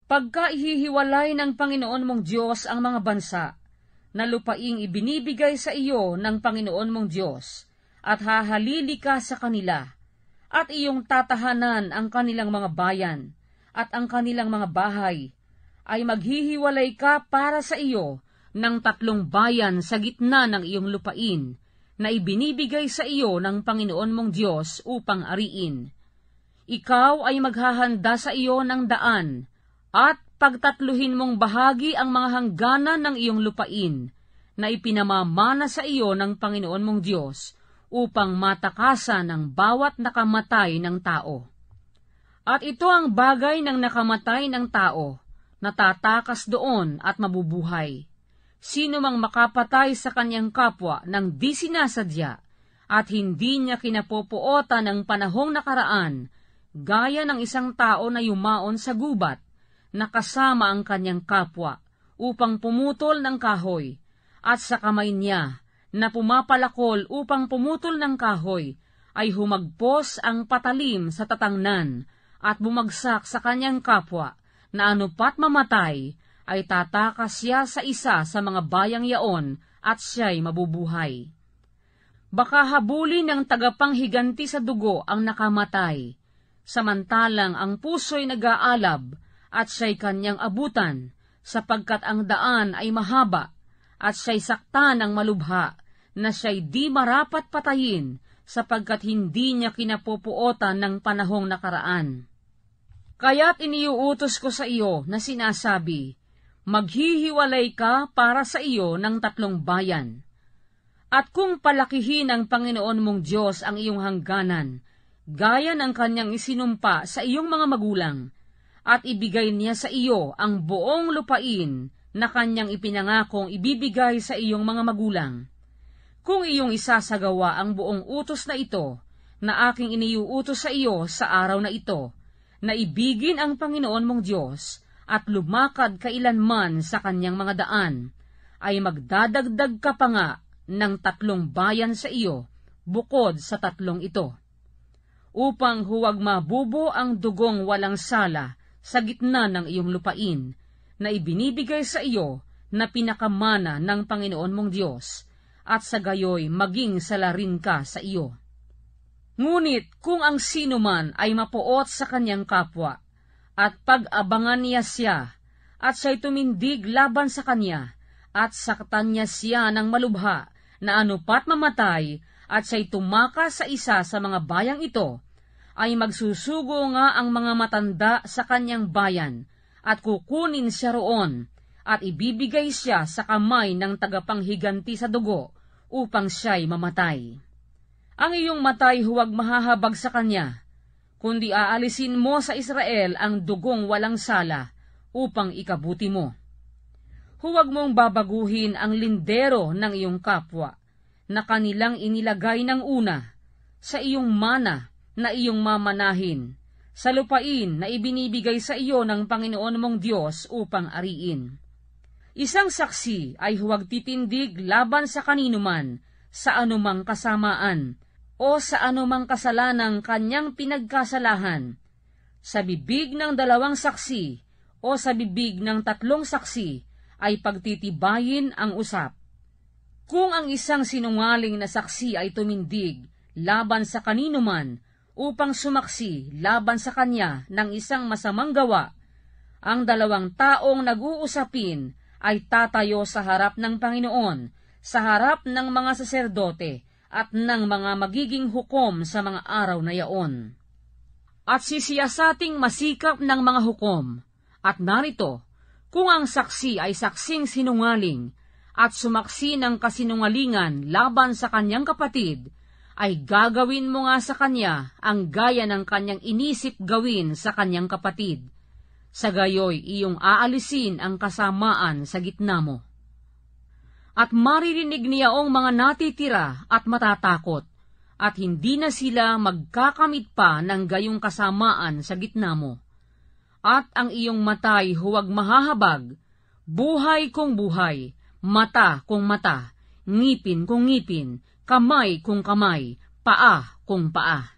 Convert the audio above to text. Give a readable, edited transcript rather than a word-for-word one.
Pagka ihihiwalay ng Panginoon mong Diyos ang mga bansa, na lupaing ibinibigay sa iyo ng Panginoon mong Diyos, at hahalili ka sa kanila, at iyong tatahanan ang kanilang mga bayan, at ang kanilang mga bahay, ay maghihiwalay ka para sa iyo ng 3 bayan sa gitna ng iyong lupain, na ibinibigay sa iyo ng Panginoon mong Diyos upang ariin. Ikaw ay maghahanda sa iyo ng daan, at pagtatluhin mong bahagi ang mga hangganan ng iyong lupain, na ipinamamana sa iyo ng Panginoon mong Diyos, upang matakasan ang bawat nakamatay ng tao. At ito ang bagay ng nakamatay ng tao, natatakas doon at mabubuhay. Sino mang makapatay sa kanyang kapwa ng di sinasadya, at hindi niya kinapopuotan ng panahong nakaraan, gaya ng isang tao na yumaon sa gubat, nakasama ang kanyang kapwa, upang pumutol ng kahoy, at sa kamay niya, na pumapalakol upang pumutol ng kahoy, ay humagpos ang patalim sa tatangnan, at bumagsak sa kanyang kapwa, na anupat mamatay, ay tatakas siya sa isa sa mga bayang yaon, at siya'y mabubuhay. Baka habulin ng tagapanghiganti sa dugo ang nakamatay, samantalang ang puso'y nag-aalab, at siya'y kanyang abutan, sapagkat ang daan ay mahaba, at siya'y sakta ng malubha, na siya'y di marapat patayin, sapagkat hindi niya kinapupuotan ng panahong nakaraan. Kaya't iniuutos ko sa iyo na sinasabi, maghihiwalay ka para sa iyo ng 3 bayan. At kung palakihin ng Panginoon mong Diyos ang iyong hangganan, gaya ng kanyang isinumpa sa iyong mga magulang, at ibigay niya sa iyo ang buong lupain na kanyang ipinangakong ibibigay sa iyong mga magulang. Kung iyong isasagawa ang buong utos na ito, na aking iniuutos sa iyo sa araw na ito, na ibigin ang Panginoon mong Diyos, at lumakad kailanman sa kanyang mga daan, ay magdadagdag ka pa nga ng 3 bayan sa iyo, bukod sa 3 ito. Upang huwag mabubo ang dugong walang sala sa gitna ng iyong lupain, na ibinibigay sa iyo na pinakamana ng Panginoon mong Diyos, at sa gayoy maging salarin ka sa iyo. Ngunit kung ang sino man ay mapuot sa kanyang kapwa, at pag-abangan niya siya, at siya'y tumindig laban sa kanya, at saktan niya siya ng malubha, na anupat mamatay, at siya'y tumakas sa isa sa mga bayang ito, ay magsusugo nga ang mga matanda sa kanyang bayan, at kukunin siya roon, at ibibigay siya sa kamay ng tagapanghiganti sa dugo, upang siya'y mamatay. Ang iyong matay huwag mahahabag sa kanya, kundi aalisin mo sa Israel ang dugong walang sala, upang ikabuti mo. Huwag mong babaguhin ang lindero ng iyong kapwa, na kanilang inilagay ng una, sa iyong mana na iyong mamanahin, sa lupain na ibinibigay sa iyo ng Panginoon mong Diyos upang ariin. Isang saksi ay huwag titindig laban sa kaninuman, sa anumang kasamaan, o sa anumang kasalanang kanyang pinagkasalahan. Sa bibig ng 2 saksi, o sa bibig ng 3 saksi, ay pagtitibayin ang usap. Kung ang isang sinungaling na saksi ay tumindig laban sa kaninuman, upang sumaksi laban sa kanya ng isang masamang gawa, ang 2 taong nag-uusapin ay tatayo sa harap ng Panginoon, sa harap ng mga saserdote, at ng mga magiging hukom sa mga araw na yaon. At sisiyasating masikap ng mga hukom, at narito, kung ang saksi ay saksing sinungaling, at sumaksi ng kasinungalingan laban sa kanyang kapatid, ay gagawin mo nga sa kanya ang gaya ng kanyang inisip gawin sa kanyang kapatid. Sa gayoy iyong aalisin ang kasamaan sa gitna mo. At maririnig niyaong mga natitira at matatakot, at hindi na sila magkakamit pa ng gayong kasamaan sa gitna mo. At ang iyong matay huwag mahahabag, buhay kung buhay, mata kung mata, ngipin kung ngipin, kamay kung kamay, paa kung paa.